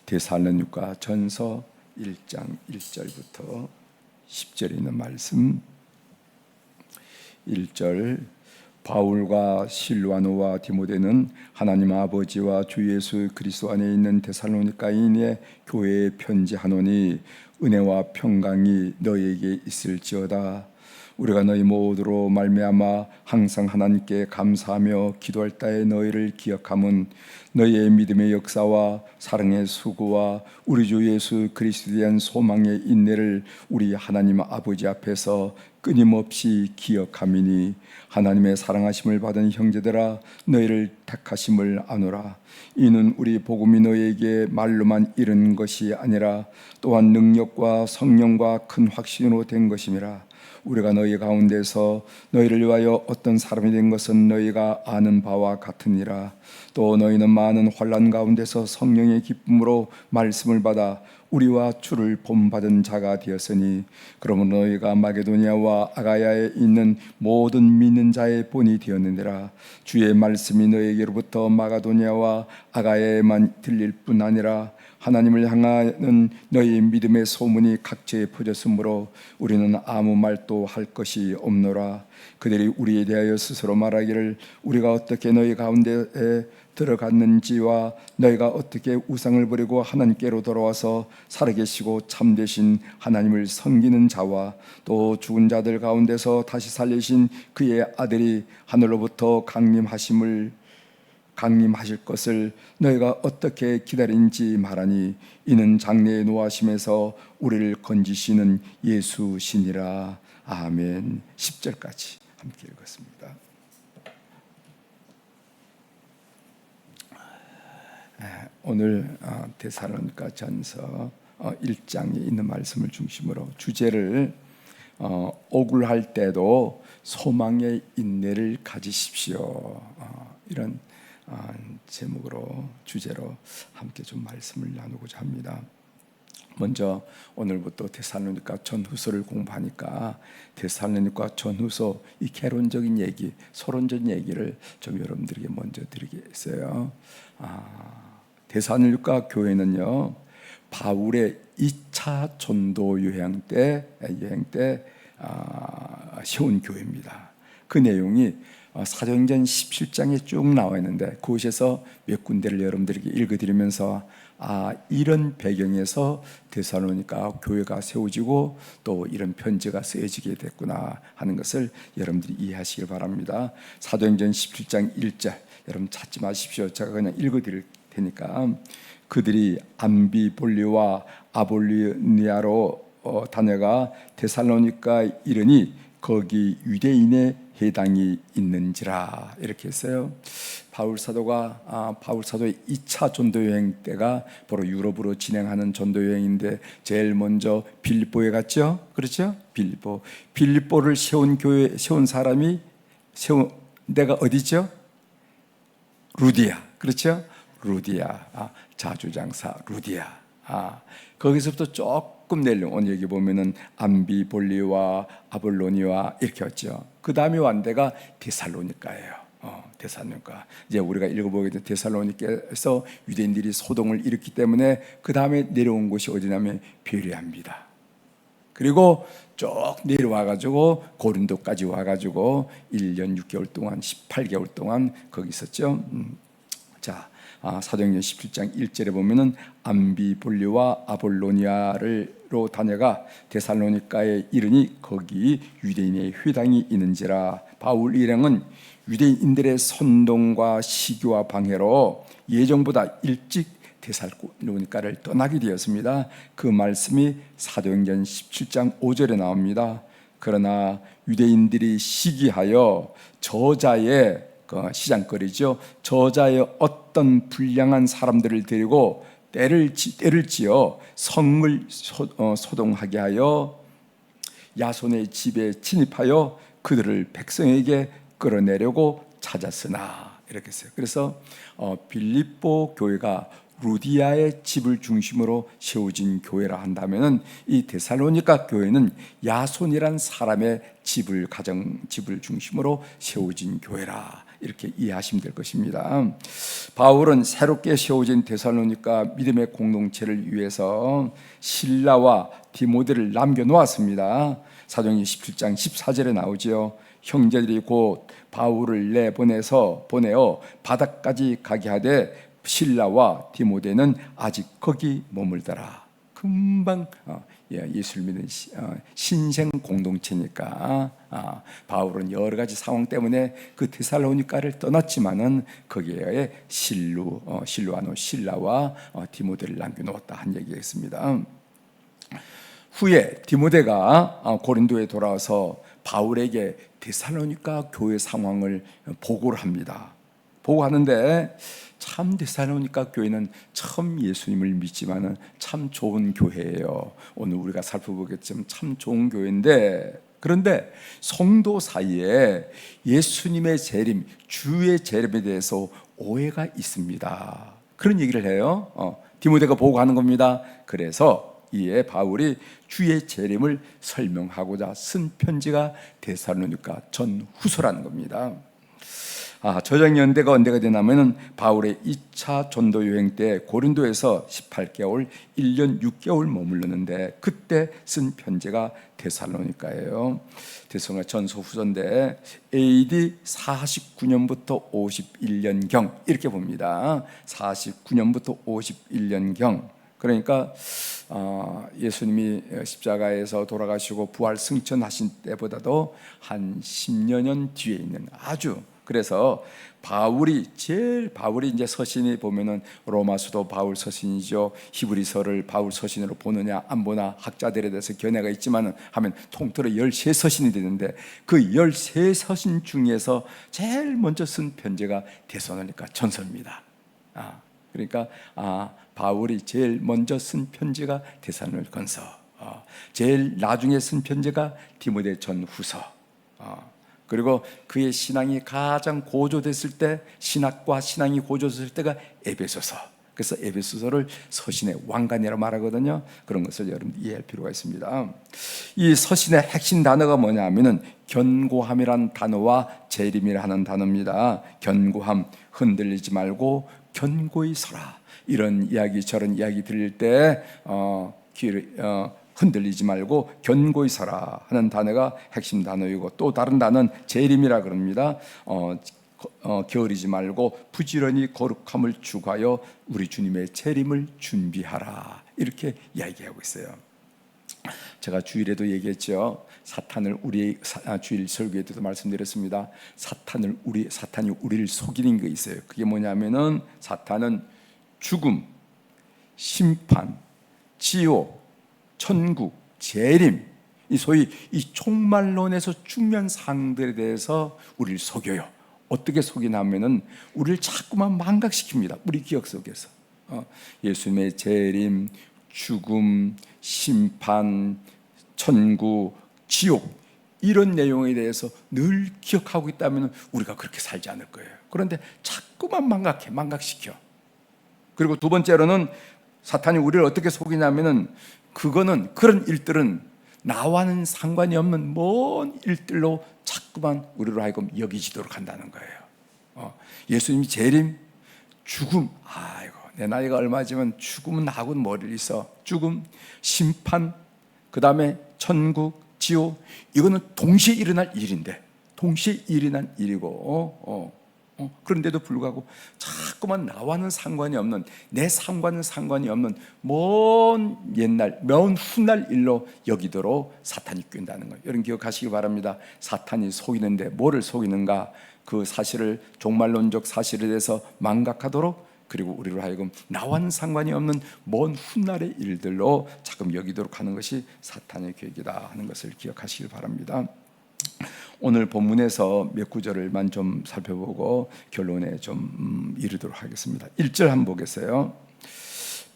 데살로니가 전서 1장 1절부터 10절에 있는 말씀. 1절, 바울과 실와노와 디모데는 하나님 아버지와 주 예수 그리스도 안에 있는 데살로니가인의 교회에 편지하노니 은혜와 평강이 너희에게 있을지어다. 우리가 너희 모두로 말미암아 항상 하나님께 감사하며 기도할 때에 너희를 기억함은 너희의 믿음의 역사와 사랑의 수고와 우리 주 예수 그리스도에 대한 소망의 인내를 우리 하나님 아버지 앞에서 끊임없이 기억함이니 하나님의 사랑하심을 받은 형제들아 너희를 택하심을 아노라. 이는 우리 복음이 너희에게 말로만 이른 것이 아니라 또한 능력과 성령과 큰 확신으로 된 것임이라. 우리가 너희 가운데서 너희를 위하여 어떤 사람이 된 것은 너희가 아는 바와 같으니라. 또 너희는 많은 환난 가운데서 성령의 기쁨으로 말씀을 받아 우리와 주를 본받은 자가 되었으니 그러므로 너희가 마게도니아와 아가야에 있는 모든 믿는 자의 본이 되었느니라. 주의 말씀이 너희에게로부터 마게도니아와 아가야에만 들릴 뿐 아니라 하나님을 향하는 너희 믿음의 소문이 각처에 퍼졌으므로 우리는 아무 말도 할 것이 없노라. 그들이 우리에 대하여 스스로 말하기를 우리가 어떻게 너희 가운데에 들어갔는지와 너희가 어떻게 우상을 버리고 하나님께로 돌아와서 살아계시고 참되신 하나님을 섬기는 자와 또 죽은 자들 가운데서 다시 살리신 그의 아들이 하늘로부터 강림하실 것을 너희가 어떻게 기다린지 말하니 이는 장래의 노하심에서 우리를 건지시는 예수시니라. 아멘. 10절까지 함께 읽었습니다. 오늘 데살로니가 전서 1장에 있는 말씀을 중심으로 주제를 억울할 때도 소망의 인내를 가지십시오, 이런 제목으로 주제로 함께 좀 말씀을 나누고자 합니다. 먼저 오늘부터 데살로니가 전후서를 공부하니까 데살로니가 전후서 이 개론적인 얘기, 서론적인 얘기를 좀 여러분들에게 먼저 드리겠어요. 데살로니가 교회는요, 바울의 2차 전도 여행 때 세운 교회입니다. 그 내용이 사도행전 17장에 쭉 나와 있는데 그곳에서 몇 군데를 여러분들에게 읽어드리면서 이런 배경에서 데살로니가 교회가 세워지고 또 이런 편지가 쓰여지게 됐구나 하는 것을 여러분들이 이해하시길 바랍니다. 사도행전 17장 1절 여러분 찾지 마십시오. 제가 그냥 읽어드릴 테니까 그들이 암비볼리와 아볼로니아로 다녀가 데살로니가 이르니 거기 유대인의 회당이 있는지라, 이렇게 했어요. 바울 사도의 2차 전도 여행 때가 바로 유럽으로 진행하는 전도 여행인데 제일 먼저 빌립보에 갔죠. 그렇죠? 빌립보를 세운 데가 어디죠? 루디아. 그렇죠? 루디아. 자주장사 루디아. 거기서부터 조금 내려 오늘 여기 보면은 암비볼리와 아볼로니와 이렇게 왔죠. 그 다음에 완 데가 데살로니가예요. 데살로니가. 이제 우리가 읽어보게 된 데살로니가에서 유대인들이 소동을 일으켰기 때문에 그 다음에 내려온 곳이 어디냐면 베레아입니다. 그리고 쭉 내려와가지고 고린도까지 와가지고 1년 6개월 동안 18개월 동안 거기 있었죠. 자, 사도행전 17장 1절에 보면은 암비볼리와 아볼로니아로 다녀가 데살로니가에 이르니 거기 유대인의 회당이 있는지라. 바울 일행은 유대인들의 선동과 시기와 방해로 예정보다 일찍 데살로니가를 떠나게 되었습니다. 그 말씀이 사도행전 17장 5절에 나옵니다. 그러나 유대인들이 시기하여 저자의 시장거리죠. 저자의 어떤 불량한 사람들을 데리고 때를 지어 성을 소동하게 하여 야손의 집에 침입하여 그들을 백성에게 끌어내려고 찾았으나, 이렇게 했어요. 그래서 빌립보 교회가 루디아의 집을 중심으로 세워진 교회라 한다면은 이 데살로니가 교회는 야손이란 사람의 집을 중심으로 세워진 교회라, 이렇게 이해하시면 될 것입니다. 바울은 새롭게 세워진 데살로니가 믿음의 공동체를 위해서 실라와 디모데를 남겨놓았습니다. 사도행전 17장 14절에 나오지요. 형제들이 곧 바울을 보내어 바다까지 가게 하되 실라와 디모데는 아직 거기 머물더라. 금방 예수를 믿는 신생 공동체니까 바울은 여러 가지 상황 때문에 그 데살로니가를 떠났지만은 거기에 실루아노 실라와 디모데를 남겨놓았다 한 얘기였습니다. 후에 디모데가 고린도에 돌아와서 바울에게 데살로니가 교회 상황을 보고를 합니다. 보고하는데 참 데살로니가 교회는 처음 예수님을 믿지만은 참 좋은 교회예요. 오늘 우리가 살펴보겠지만 참 좋은 교회인데, 그런데 성도 사이에 예수님의 재림, 주의 재림에 대해서 오해가 있습니다. 그런 얘기를 해요. 디모데가 보고하는 겁니다. 그래서 이에 바울이 주의 재림을 설명하고자 쓴 편지가 데살로니가 전후서라는 겁니다. 저장 연대가 언제가 되냐면은 바울의 2차 전도 여행 때 고린도에서 18개월, 1년 6개월 머물렀는데 그때 쓴 편지가 데살로니가예요. 데살로니가 전서 후서인데 AD 49년부터 51년경 이렇게 봅니다. 49년부터 51년경. 그러니까 예수님이 십자가에서 돌아가시고 부활 승천하신 때보다도 한 10여 년 뒤에 있는 아주, 그래서 바울이 이제 서신이 보면은 로마서도 바울 서신이죠. 히브리서를 바울 서신으로 보느냐 안 보나 학자들에 대해서 견해가 있지만은 하면 통틀어 13서신이 되는데 그 13서신 중에서 제일 먼저 쓴 편지가 데살로니가 전서입니다. 그러니까 바울이 제일 먼저 쓴 편지가 데살로니가전서, 제일 나중에 쓴 편지가 디모데 전후서, 그리고 그의 신앙이 가장 고조됐을 때, 신학과 신앙이 고조됐을 때가 에베소서. 그래서 에베소서를 서신의 왕관이라고 말하거든요. 그런 것을 여러분 이해할 필요가 있습니다. 이 서신의 핵심 단어가 뭐냐 하면은 견고함이란 단어와 재림이라는 단어입니다. 견고함, 흔들리지 말고 견고히 서라. 이런 이야기 저런 이야기 들릴 때 흔들리지 말고 견고히 서라 하는 단어가 핵심 단어이고, 또 다른 단어는 재림이라 그럽니다. 게으르지 말고 부지런히 거룩함을 추구하여 우리 주님의 재림을 준비하라, 이렇게 이야기하고 있어요. 제가 주일에도 얘기했죠. 사탄을 주일 설교에도 말씀드렸습니다. 사탄이 우리를 속이는 게 있어요. 그게 뭐냐면은 사탄은 죽음, 심판, 지옥, 천국, 재림, 소위 이 종말론에서 중요한 사항들에 대해서 우리를 속여요. 어떻게 속이냐면은 우리를 자꾸만 망각시킵니다. 우리 기억 속에서 예수님의 재림, 죽음, 심판, 천국, 지옥, 이런 내용에 대해서 늘 기억하고 있다면 우리가 그렇게 살지 않을 거예요. 그런데 자꾸만 망각시켜. 그리고 두 번째로는 사탄이 우리를 어떻게 속이냐면은 그런 일들은 나와는 상관이 없는 먼 일들로 자꾸만 우리로 하여금 여기지도록 한다는 거예요. 예수님이 재림, 죽음, 내 나이가 얼마지만 죽음은 나하고는 머리를 있어. 죽음, 심판, 그 다음에 천국, 지옥, 이거는 동시에 일어날 일인데, 동시에 일어난 일이고, 그런데도 불구하고 자꾸만 나와는 상관이 없는, 내 삶과는 상관이 없는 먼 훗날 일로 여기도록 사탄이 꾼다는 거예요. 여러분 기억하시기 바랍니다. 사탄이 속이는데 뭐를 속이는가? 그 사실을, 종말론적 사실에 대해서 망각하도록, 그리고 우리로 하여금 나와는 상관이 없는 먼 훗날의 일들로 자꾸 여기도록 하는 것이 사탄의 계획이다 하는 것을 기억하시길 바랍니다. 오늘 본문에서 몇 구절을만 좀 살펴보고 결론에 좀 이르도록 하겠습니다. 1절 한번 보겠어요.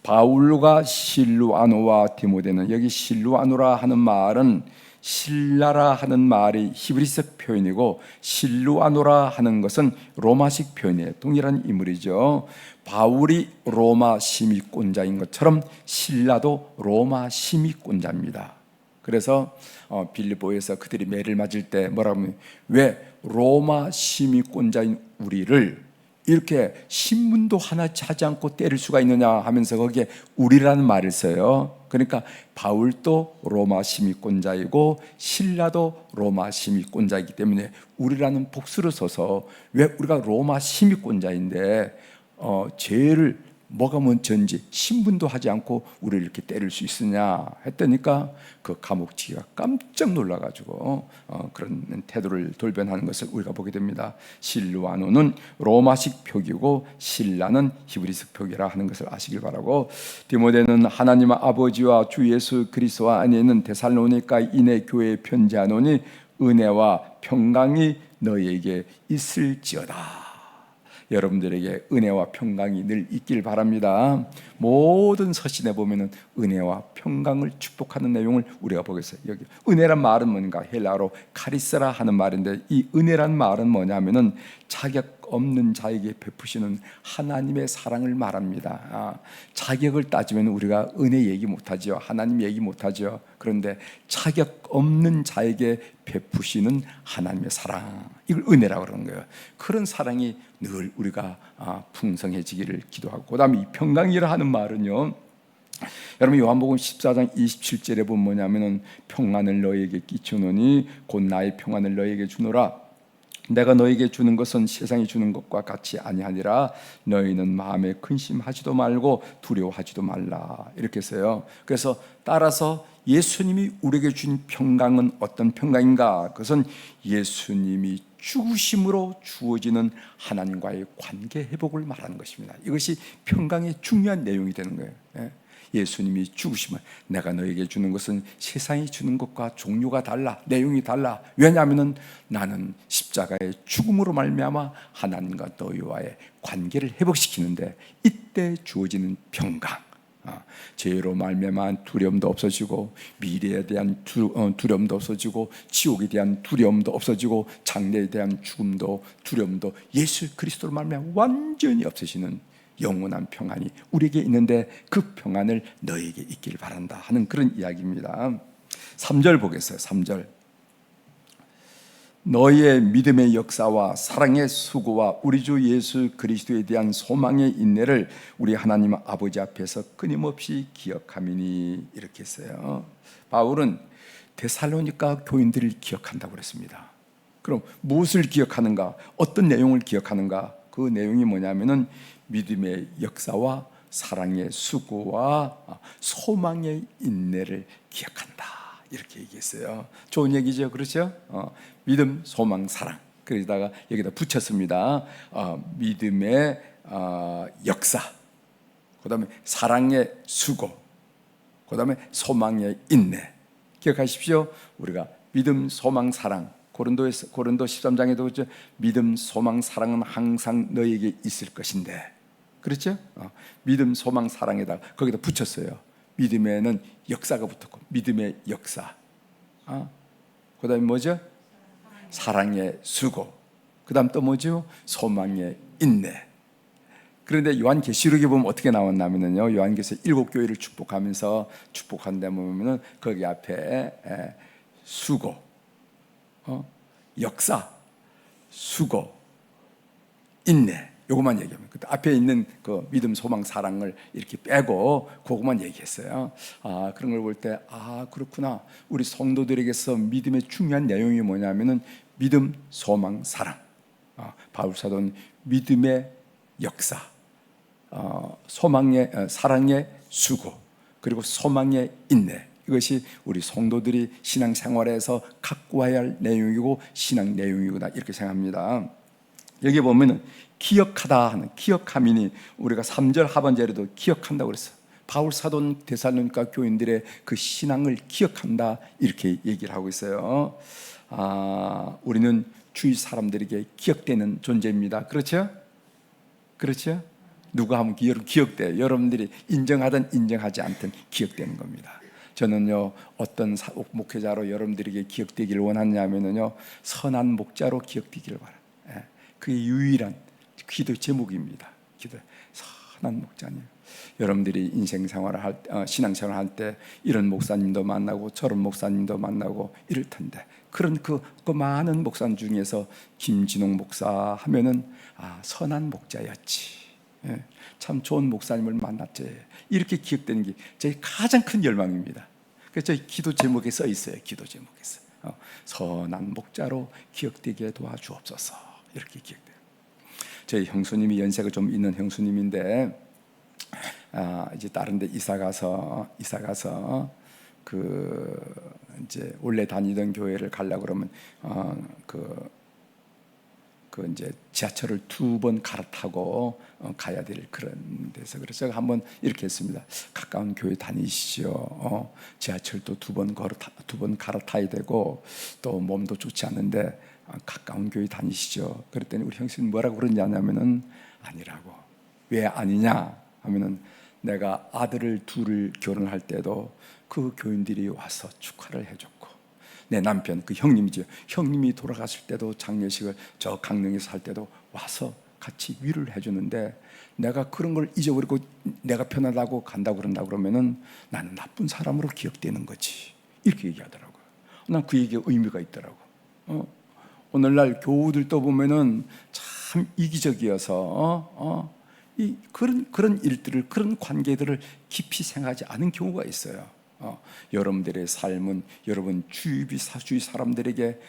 바울과 실루아노와 디모데는, 여기 실루아노라 하는 말은 실라라 하는 말이 히브리서 표현이고 실루아노라 하는 것은 로마식 표현이에요. 동일한 인물이죠. 바울이 로마 시민권자인 것처럼 실라도 로마 시민권자입니다. 그래서 빌립보에서 그들이 매를 맞을 때 뭐라고 하면, 왜 로마 시민권자인 우리를 이렇게 신분도 하나 하지 않고 때릴 수가 있느냐 하면서 거기에 우리라는 말을 써요. 그러니까 바울도 로마 시민권자이고 실라도 로마 시민권자이기 때문에 우리라는 복수를 써서, 왜 우리가 로마 시민권자인데 죄를 뭐가 먼저인지 신분도 하지 않고 우리를 이렇게 때릴 수 있으냐 했더니까 그 감옥지기가 깜짝 놀라가지고 그런 태도를 돌변하는 것을 우리가 보게 됩니다. 실루아노는 로마식 표기고 실라는 히브리식 표기라 하는 것을 아시길 바라고, 디모데는 하나님 아버지와 주 예수 그리스도 안에 있는 데살로니가인의 교회에 편지하노니 은혜와 평강이 너희에게 있을지어다. 여러분들에게 은혜와 평강이 늘 있길 바랍니다. 모든 서신에 보면은 은혜와 평강을 축복하는 내용을 우리가 보겠어요. 여기 은혜란 말은 뭔가 헬라어로 카리스라 하는 말인데, 이 은혜란 말은 뭐냐면은 자격 없는 자에게 베푸시는 하나님의 사랑을 말합니다. 자격을 따지면 우리가 은혜 얘기 못하죠. 하나님 얘기 못하죠. 그런데 자격 없는 자에게 베푸시는 하나님의 사랑, 이걸 은혜라고 그러는 거예요. 그런 사랑이 늘 우리가 풍성해지기를 기도하고, 그 다음에 이 평강이라 하는 말은요, 여러분 요한복음 14장 27절에 보면 뭐냐면은 평안을 너희에게 끼치노니 곧 나의 평안을 너희에게 주노라. 내가 너희에게 주는 것은 세상이 주는 것과 같이 아니하니라. 너희는 마음에 근심하지도 말고 두려워하지도 말라. 이렇게 했어요. 그래서 따라서 예수님이 우리에게 준 평강은 어떤 평강인가? 그것은 예수님이 죽으심으로 주어지는 하나님과의 관계 회복을 말하는 것입니다. 이것이 평강의 중요한 내용이 되는 거예요. 예수님이 죽으시면 내가 너에게 주는 것은 세상이 주는 것과 종류가 달라, 내용이 달라. 왜냐하면 나는 십자가의 죽음으로 말미암아 하나님과 너희와의 관계를 회복시키는데, 이때 주어지는 평강, 죄로 말미암아 두려움도 없어지고, 미래에 대한 두려움도 없어지고, 지옥에 대한 두려움도 없어지고, 장래에 대한 죽음도 두려움도 예수 그리스도로 말미암아 완전히 없어지는 영원한 평안이 우리에게 있는데, 그 평안을 너에게 있길 바란다 하는 그런 이야기입니다. 3절 보겠어요. 3절. 너희의 믿음의 역사와 사랑의 수고와 우리 주 예수 그리스도에 대한 소망의 인내를 우리 하나님 아버지 앞에서 끊임없이 기억하미니. 이렇게 했어요. 바울은 데살로니가 교인들을 기억한다고 그랬습니다. 그럼 무엇을 기억하는가? 어떤 내용을 기억하는가? 그 내용이 뭐냐면은 믿음의 역사와 사랑의 수고와 소망의 인내를 기억한다, 이렇게 얘기했어요. 좋은 얘기죠, 그렇죠? 믿음, 소망, 사랑. 그러다가 여기다 붙였습니다. 믿음의 역사, 그 다음에 사랑의 수고, 그 다음에 소망의 인내. 기억하십시오. 우리가 믿음, 소망, 사랑, 고린도 13장에도 그렇죠? 믿음, 소망, 사랑은 항상 너에게 있을 것인데, 그렇죠? 믿음, 소망, 사랑에다가 거기다 붙였어요. 믿음에는 역사가 붙었고, 믿음의 역사, 그 다음에 뭐죠? 사랑의 수고, 그 다음 또 뭐죠? 소망의 인내. 그런데 요한계시록에 보면 어떻게 나왔냐면요, 요한계시록 7교회를 축복하면서 축복한 데 보면은 거기 앞에 수고, 역사, 수고, 인내, 요것만 얘기하면, 그 앞에 있는 그 믿음, 소망, 사랑을 이렇게 빼고 그것만 얘기했어요. 그런 걸 볼 때, 그렇구나. 우리 성도들에게서 믿음의 중요한 내용이 뭐냐면은 믿음, 소망, 사랑. 바울 사도는 믿음의 역사, 소망의, 사랑의 수고, 그리고 소망의 인내. 이것이 우리 성도들이 신앙생활에서 갖고 와야 할 내용이고 신앙 내용이구나, 이렇게 생각합니다. 여기 보면은 기억하다 하는, 기억함이니, 우리가 3절 하반절에도 기억한다고 그랬어요. 바울 사도는 데살로니가 교인들의 그 신앙을 기억한다, 이렇게 얘기를 하고 있어요. 우리는 주위 사람들에게 기억되는 존재입니다. 그렇죠? 그렇죠? 누가 하면 기억돼요. 여러분들이 인정하든 인정하지 않든 기억되는 겁니다. 저는요, 어떤 목회자로 여러분들에게 기억되기를 원하냐면요, 선한 목자로 기억되기를 바랍니다. 그게 유일한 기도 제목입니다. 기도, 선한 목자님. 여러분들이 인생 생활을 신앙생활을 할 때 이런 목사님도 만나고 저런 목사님도 만나고 이럴 텐데, 그런 그 많은 목사 중에서 김진홍 목사 하면은 선한 목자였지, 참 좋은 목사님을 만났지, 이렇게 기억되는 게 저희 가장 큰 열망입니다. 그래서 저희 기도 제목에 써 있어요. 기도 제목에서 선한 목자로 기억되게 도와주옵소서, 이렇게 기억돼요. 저희 형수님이 연세가 좀 있는 형수님인데 이제 다른 데 이사 가서 이제 원래 다니던 교회를 가려고 그러면 이제 지하철을 2번 갈아타고 가야 될 그런 데서, 그래서 제가 한번 이렇게 했습니다. 가까운 교회 다니시죠. 지하철도 2번 갈아타야 되고 또 몸도 좋지 않은데 가까운 교회 다니시죠. 그랬더니 우리 형수님 뭐라고 그러냐면은 아니라고. 왜 아니냐 하면은 내가 아들을 둘을 결혼할 때도 그 교인들이 와서 축하를 해줬고, 내 남편 그 형님이죠. 형님이 돌아갔을 때도 장례식을 저 강릉에서 할 때도 와서 같이 위로를 해주는데, 내가 그런 걸 잊어버리고 내가 편하다고 간다고 그런다 그러면은 나는 나쁜 사람으로 기억되는 거지, 이렇게 얘기하더라고요. 난 그 얘기에 의미가 있더라고. 오늘날 교우들도 보면은 참 이기적이어서 그런 일들을, 그런 관계들을 깊이 생각하지 않은 경우가 있어요. 여러분들의 삶은 여러분 주위 사람들에게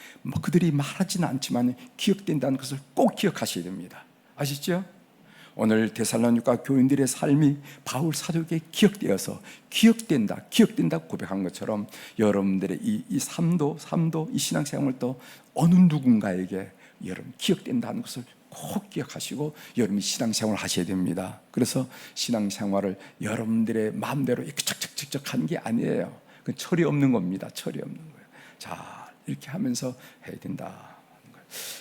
그들이 말하지는 않지만 기억된다는 것을 꼭 기억하셔야 됩니다. 아시죠? 오늘 데살로니가 교인들의 삶이 바울 사도에게 기억되어서 기억된다 고백한 것처럼 여러분들의 이 삶도 이 신앙생활도 어느 누군가에게 여러분 기억된다는 것을 꼭 기억하시고 여러분이 신앙생활을 하셔야 됩니다. 그래서 신앙생활을 여러분들의 마음대로 착착착착 하는 게 아니에요. 그건 철이 없는 겁니다. 철이 없는 거예요. 자, 이렇게 하면서 해야 된다.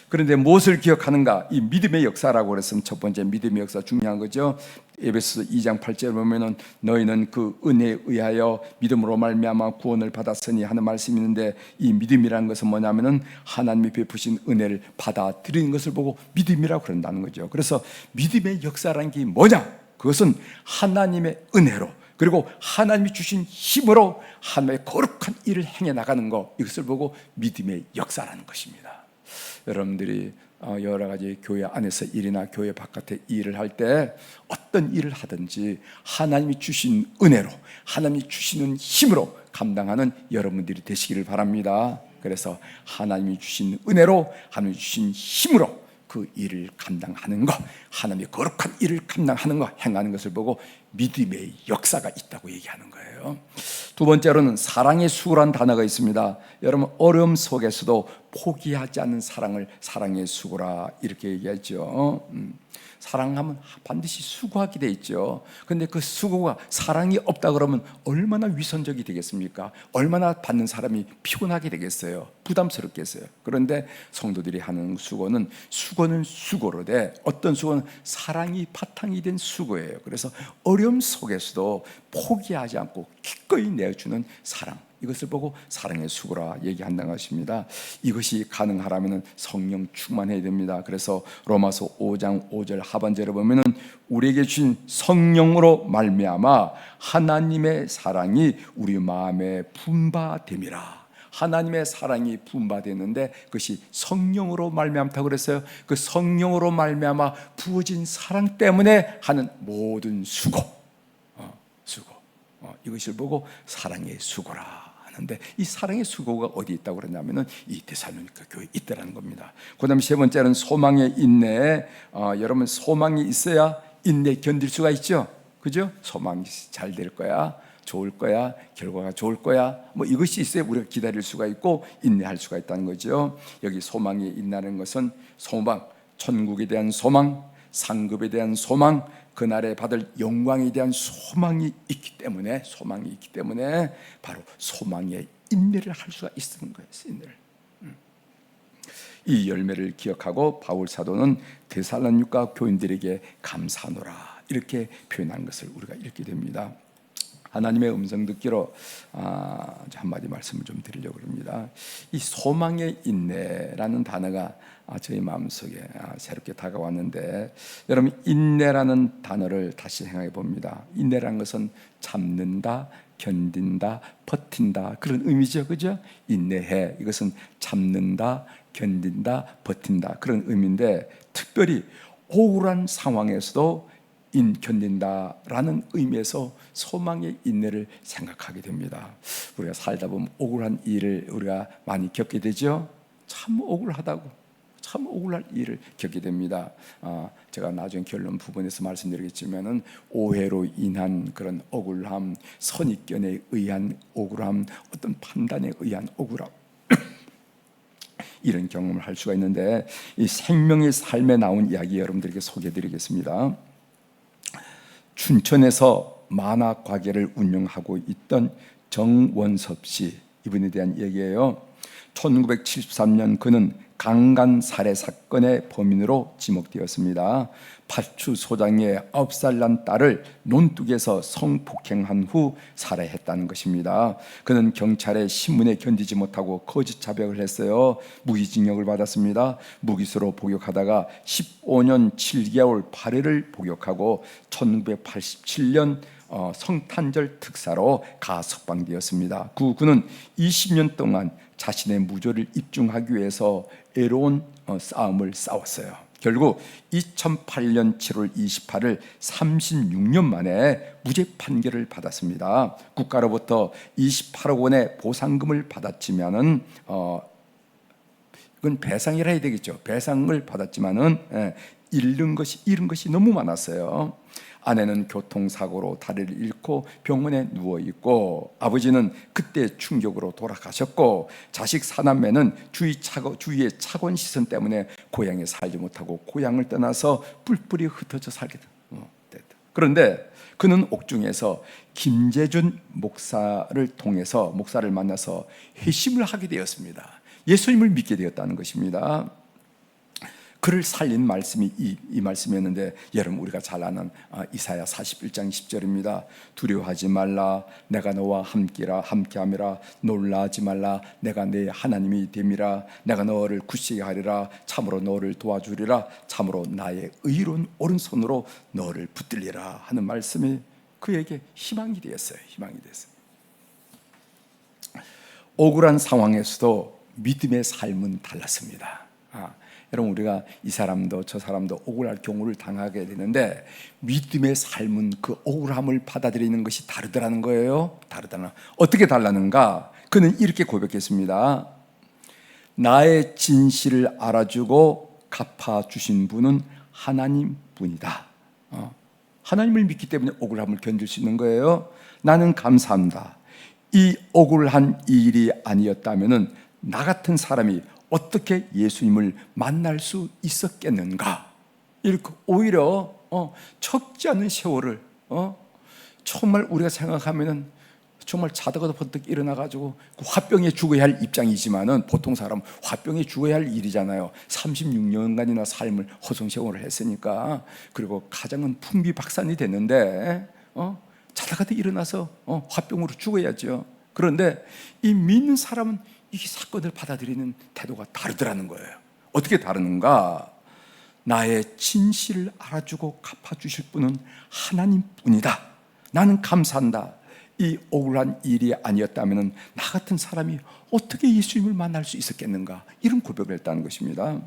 그런데 무엇을 기억하는가? 이 믿음의 역사라고 그랬으면 첫 번째 믿음의 역사 중요한 거죠. 에베소서 2장 8절에 보면은 너희는 그 은혜에 의하여 믿음으로 말미암아 구원을 받았으니 하는 말씀이 있는데, 이 믿음이라는 것은 뭐냐면은 하나님이 베푸신 은혜를 받아들이는 것을 보고 믿음이라고 그런다는 거죠. 그래서 믿음의 역사라는 게 뭐냐? 그것은 하나님의 은혜로, 그리고 하나님이 주신 힘으로 하나님의 거룩한 일을 행해 나가는 것, 이것을 보고 믿음의 역사라는 것입니다. 여러분들이 여러 가지 교회 안에서 일이나 교회 바깥에 일을 할 때 어떤 일을 하든지 하나님이 주신 은혜로, 하나님이 주시는 힘으로 감당하는 여러분들이 되시기를 바랍니다. 그래서 하나님이 주신 은혜로, 하나님이 주신 힘으로 그 일을 감당하는 것, 하나님의 거룩한 일을 감당하는 것, 행하는 것을 보고 믿음의 역사가 있다고 얘기하는 거예요. 두 번째로는 사랑의 수고라는 단어가 있습니다. 여러분, 어려움 속에서도 포기하지 않는 사랑을 사랑의 수고라, 이렇게 얘기하죠. 사랑하면 반드시 수고하게 돼 있죠. 근데 그 수고가 사랑이 없다 그러면 얼마나 위선적이 되겠습니까? 얼마나 받는 사람이 피곤하게 되겠어요? 부담스럽겠어요? 그런데 성도들이 하는 수고는 수고로 돼. 어떤 수고는 사랑이 바탕이 된 수고예요. 그래서 어려움 속에서도 포기하지 않고 기꺼이 내어주는 사랑, 이것을 보고 사랑의 수고라 얘기한다는 것입니다. 이것이 가능하려면 성령 충만해야 됩니다. 그래서 로마서 5장 5절 하반절에 보면은 우리에게 주신 성령으로 말미암아 하나님의 사랑이 우리 마음에 분바됨이라. 하나님의 사랑이 분바되는데 그것이 성령으로 말미암다고 그랬어요. 그 성령으로 말미암아 부어진 사랑 때문에 하는 모든 수고, 이것을 보고 사랑의 수고라 하는데, 이 사랑의 수고가 어디 있다고 그러냐면은 이 데살로니가 교회에 있다라는 겁니다. 그다음에 세 번째는 소망의 인내. 여러분, 소망이 있어야 인내 견딜 수가 있죠. 그죠? 소망이 잘 될 거야, 좋을 거야, 결과가 좋을 거야, 뭐 이것이 있어야 우리가 기다릴 수가 있고 인내할 수가 있다는 거죠. 여기 소망이 있다는 것은 소망, 천국에 대한 소망, 상급에 대한 소망, 그날에 받을 영광에 대한 소망이 있기 때문에 바로 소망의 인내를 할 수가 있는 거예요. 인내를. 이 열매를 기억하고 바울 사도는 데살로니가 교인들에게 감사하노라, 이렇게 표현한 것을 우리가 읽게 됩니다. 하나님의 음성 듣기로 한마디 말씀을 좀 드리려고 합니다. 이 소망의 인내라는 단어가 저희 마음속에 새롭게 다가왔는데, 여러분, 인내라는 단어를 다시 생각해 봅니다. 인내라는 것은 참는다, 견딘다, 버틴다, 그런 의미죠. 그죠? 인내해, 이것은 참는다, 견딘다, 버틴다, 그런 의미인데, 특별히 억울한 상황에서도 견딘다라는 의미에서 소망의 인내를 생각하게 됩니다. 우리가 살다 보면 억울한 일을 우리가 많이 겪게 되죠. 참 억울하다고, 참 억울할 일을 겪게 됩니다. 제가 나중에 결론 부분에서 말씀드리겠지만은, 오해로 인한 그런 억울함, 선입견에 의한 억울함, 어떤 판단에 의한 억울함, 이런 경험을 할 수가 있는데, 이 생명의 삶에 나온 이야기 여러분들에게 소개해드리겠습니다. 춘천에서 만화 가게를 운영하고 있던 정원섭 씨, 이분에 대한 얘기예요. 1973년 그는 강간 살해 사건의 범인으로 지목되었습니다. 파출소장의 9살 난 딸을 논둑에서 성폭행한 후 살해했다는 것입니다. 그는 경찰의 신문에 견디지 못하고 거짓 자백을 했어요. 무기징역을 받았습니다. 무기수로 복역하다가 15년 7개월 8일을 복역하고 1987년 성탄절 특사로 가석방되었습니다. 그는 20년 동안 자신의 무죄를 입증하기 위해서 애로운 싸움을 싸웠어요. 결국 2008년 7월 28일 36년 만에 무죄 판결을 받았습니다. 국가로부터 28억 원의 보상금을 받았지만은 이건 배상이라 해야 되겠죠. 배상을 받았지만은 잃은 것이 너무 많았어요. 아내는 교통사고로 다리를 잃고 병원에 누워있고, 아버지는 그때 충격으로 돌아가셨고, 자식 사남매는 주위의 차원 시선 때문에 고향에 살지 못하고 고향을 떠나서 뿔뿔이 흩어져 살게 됐다. 그런데 그는 옥중에서 김재준 목사를 만나서 회심을 하게 되었습니다. 예수님을 믿게 되었다는 것입니다. 그를 살린 말씀이 이 말씀이었는데, 여러분 우리가 잘 아는 이사야 41장 10절입니다. 두려워하지 말라, 내가 너와 함께함이라. 놀라지 말라, 내가 네 하나님이 됨이라. 내가 너를 굳세게 하리라. 참으로 너를 도와주리라. 참으로 나의 의로운 오른손으로 너를 붙들리라 하는 말씀이 그에게 희망이 되었어요. 억울한 상황에서도 믿음의 삶은 달랐습니다. 여러분, 우리가 이 사람도 저 사람도 억울할 경우를 당하게 되는데, 믿음의 삶은 그 억울함을 받아들이는 것이 다르더라는 거예요. 어떻게 달라는가? 그는 이렇게 고백했습니다. 나의 진실을 알아주고 갚아주신 분은 하나님뿐이다. 하나님을 믿기 때문에 억울함을 견딜 수 있는 거예요. 나는 감사합니다. 이 억울한 일이 아니었다면 나 같은 사람이 어떻게 예수님을 만날 수 있었겠는가? 이렇게 오히려 적지 않은 세월을 정말 우리가 생각하면은 정말 자다가도 번뜩 일어나가지고 화병에 죽어야 할 입장이지만은, 보통 사람은 화병에 죽어야 할 일이잖아요. 36년간이나 삶을 허송세월을 했으니까. 그리고 가정은 풍비박산이 됐는데 자다가도 일어나서 화병으로 죽어야죠. 그런데 이 믿는 사람은 이 사건을 받아들이는 태도가 다르더라는 거예요. 어떻게 다르는가? 나의 진실을 알아주고 갚아주실 분은 하나님뿐이다. 나는 감사한다. 이 억울한 일이 아니었다면 나 같은 사람이 어떻게 예수님을 만날 수 있었겠는가? 이런 고백을 했다는 것입니다.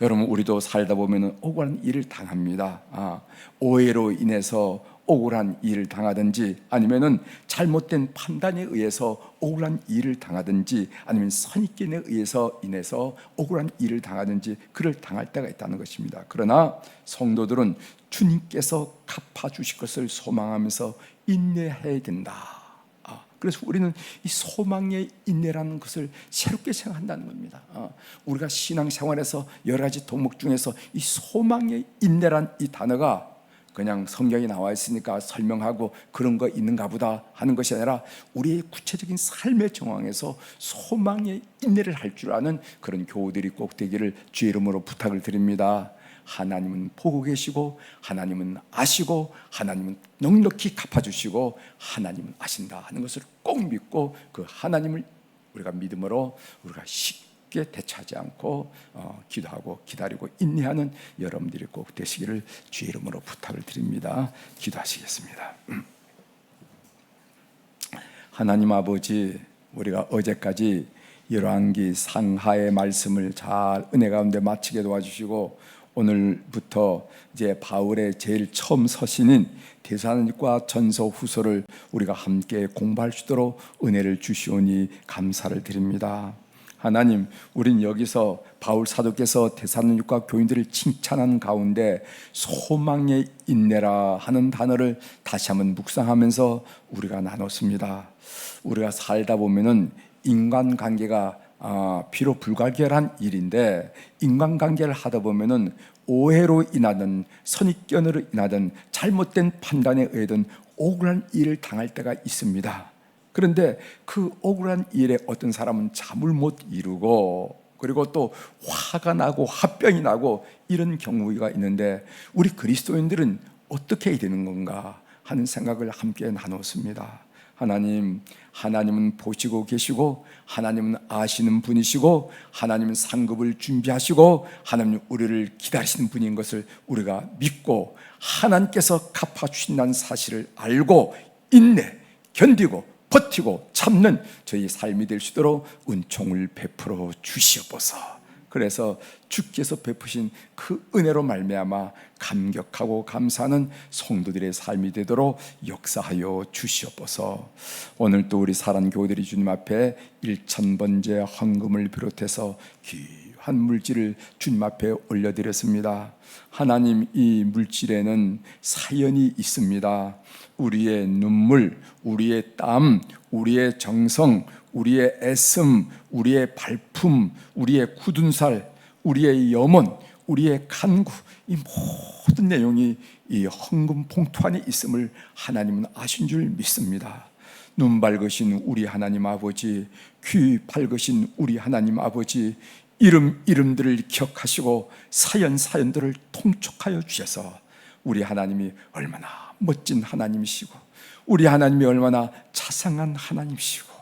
여러분, 우리도 살다 보면 억울한 일을 당합니다. 오해로 인해서 억울한 일을 당하든지, 아니면은 잘못된 판단에 의해서 억울한 일을 당하든지, 아니면 선입견에 인해서 억울한 일을 당하든지, 그를 당할 때가 있다는 것입니다. 그러나 성도들은 주님께서 갚아주실 것을 소망하면서 인내해야 된다. 그래서 우리는 이 소망의 인내라는 것을 새롭게 생각한다는 겁니다. 우리가 신앙생활에서 여러 가지 덕목 중에서 이 소망의 인내란 이 단어가 그냥 성경에 나와 있으니까 설명하고 그런 거 있는가 보다 하는 것이 아니라, 우리의 구체적인 삶의 정황에서 소망의 인내를 할 줄 아는 그런 교우들이 꼭 되기를 주의 이름으로 부탁을 드립니다. 하나님은 보고 계시고, 하나님은 아시고, 하나님은 넉넉히 갚아주시고, 하나님은 아신다 하는 것을 꼭 믿고, 그 하나님을 우리가 믿음으로 우리가 쉽게 대처하지 않고 기도하고 기다리고 인내하는 여러분들이 꼭 되시기를 주의 이름으로 부탁을 드립니다. 기도하시겠습니다. 하나님 아버지, 우리가 어제까지 열왕기 상하의 말씀을 잘 은혜 가운데 마치게 도와주시고, 오늘부터 이제 바울의 제일 처음 서신인 데살로니가 전서 후서를 우리가 함께 공부할 수 있도록 은혜를 주시오니 감사를 드립니다. 하나님, 우린 여기서 바울 사도께서 데살로니가 교인들을 칭찬하는 가운데 소망의 인내라 하는 단어를 다시 한번 묵상하면서 우리가 나눴습니다. 우리가 살다 보면은 인간관계가 비록 불가결한 일인데, 인간관계를 하다 보면은 오해로 인하든 선입견으로 인하든 잘못된 판단에 의하든 억울한 일을 당할 때가 있습니다. 그런데 그 억울한 일에 어떤 사람은 잠을 못 이루고, 그리고 또 화가 나고 화병이 나고 이런 경우가 있는데, 우리 그리스도인들은 어떻게 해야 되는 건가 하는 생각을 함께 나눴습니다. 하나님은 보시고 계시고, 하나님은 아시는 분이시고, 하나님은 상급을 준비하시고, 하나님은 우리를 기다리시는 분인 것을 우리가 믿고, 하나님께서 갚아주신다는 사실을 알고 인내, 견디고 버티고 참는 저희 삶이 될 수 있도록 은총을 베풀어 주시옵소서. 그래서 주께서 베푸신 그 은혜로 말미암아 감격하고 감사하는 성도들의 삶이 되도록 역사하여 주시옵소서. 오늘 또 우리 사랑 교우들이 주님 앞에 1,000번째 헌금을 비롯해서 귀한 물질을 주님 앞에 올려드렸습니다. 하나님, 이 물질에는 사연이 있습니다. 우리의 눈물, 우리의 땀, 우리의 정성, 우리의 애씀, 우리의 발품, 우리의 굳은 살, 우리의 염원, 우리의 간구, 이 모든 내용이 이 헌금 봉투 안에 있음을 하나님은 아신 줄 믿습니다. 눈 밝으신 우리 하나님 아버지, 귀 밝으신 우리 하나님 아버지, 이름들을 기억하시고 사연들을 통촉하여 주셔서 우리 하나님이 얼마나 멋진 하나님이시고, 우리 하나님이 얼마나 자상한 하나님이시고,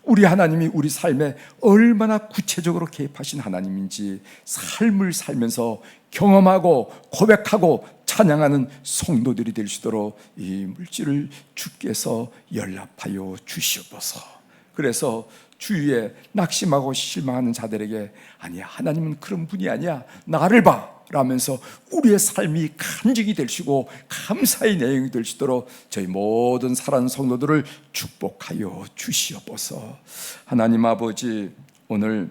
우리 하나님이 우리 삶에 얼마나 구체적으로 개입하신 하나님인지 삶을 살면서 경험하고 고백하고 찬양하는 성도들이 될 수 있도록 이 물질을 주께서 연락하여 주시옵소서. 그래서 주위에 낙심하고 실망하는 자들에게, 아니야, 하나님은 그런 분이 아니야, 나를 봐 라면서 우리의 삶이 간증이 되시고 감사의 내용이 될 수 있도록 저희 모든 사랑하는 성도들을 축복하여 주시옵소서. 하나님 아버지, 오늘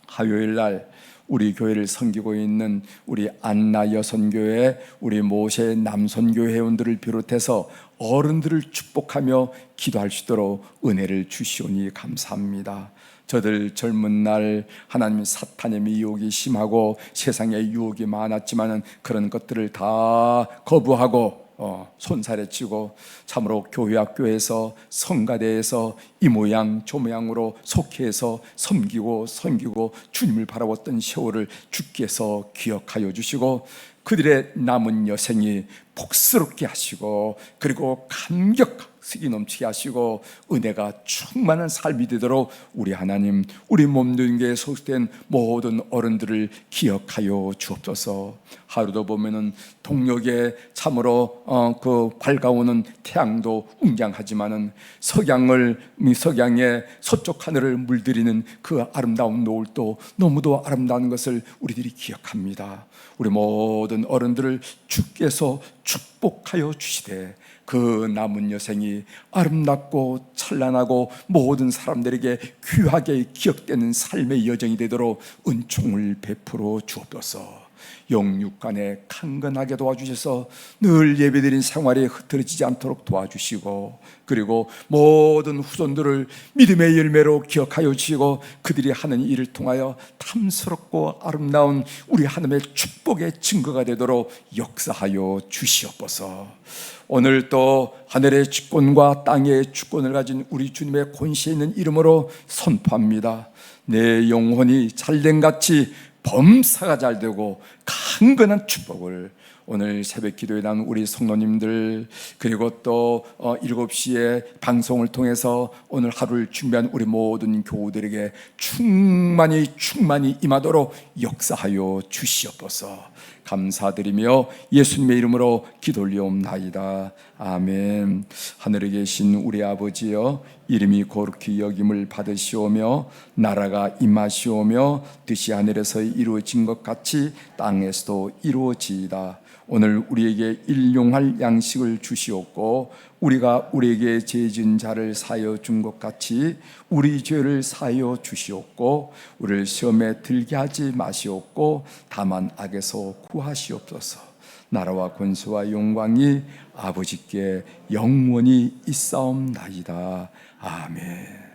화요일 날 우리 교회를 섬기고 있는 우리 안나 여선교회, 우리 모세 남선교회 회원들을 비롯해서 어른들을 축복하며 기도할 수 있도록 은혜를 주시오니 감사합니다. 저들 젊은 날 하나님 사탄의 미혹이 심하고 세상에 유혹이 많았지만 그런 것들을 다 거부하고 손살에 치고 참으로 교회 학교에서 성가대에서 이 모양 저 모양으로 속해서 섬기고 주님을 바라봤던 세월을 주께서 기억하여 주시고, 그들의 남은 여생이 복스럽게 하시고, 그리고 감격스기 넘치게 하시고 은혜가 충만한 삶이 되도록 우리 하나님, 우리 몸뚱이에 소속된 모든 어른들을 기억하여 주옵소서. 하루도 보면은 동력에 참으로 그 밝아오는 태양도 웅장하지만은 석양의 서쪽 하늘을 물들이는 그 아름다운 노을도 너무도 아름다운 것을 우리들이 기억합니다. 우리 모든 어른들을 주께서 축복하여 주시되 그 남은 여생이 아름답고 찬란하고 모든 사람들에게 귀하게 기억되는 삶의 여정이 되도록 은총을 베풀어 주옵소서. 영육간에 강건하게 도와주셔서 늘 예배드린 생활이 흐트러지지 않도록 도와주시고, 그리고 모든 후손들을 믿음의 열매로 기억하여 주시고 그들이 하는 일을 통하여 탐스럽고 아름다운 우리 하나님의 축복의 증거가 되도록 역사하여 주시옵소서. 오늘 또 하늘의 주권과 땅의 주권을 가진 우리 주님의 권세 있는 이름으로 선포합니다. 내 영혼이 잘된같이 범사가 잘되고 강건한 축복을 오늘 새벽 기도에 나온 우리 성도님들, 그리고 또 7시에 방송을 통해서 오늘 하루를 준비한 우리 모든 교우들에게 충만히 임하도록 역사하여 주시옵소서. 감사드리며 예수님의 이름으로 기도 올리옵나이다. 아멘. 하늘에 계신 우리 아버지여, 이름이 거룩히 여김을 받으시오며 나라가 임하시오며 뜻이 하늘에서 이루어진 것 같이 땅에서도 이루어지이다. 오늘 우리에게 일용할 양식을 주시옵고 우리가 우리에게 죄 지은 자를 사하여 준 것 같이 우리 죄를 사하여 주시옵고 우리를 시험에 들게 하지 마시옵고 다만 악에서 구하시옵소서. 나라와 권세와 영광이 아버지께 영원히 있사옵나이다. 아멘.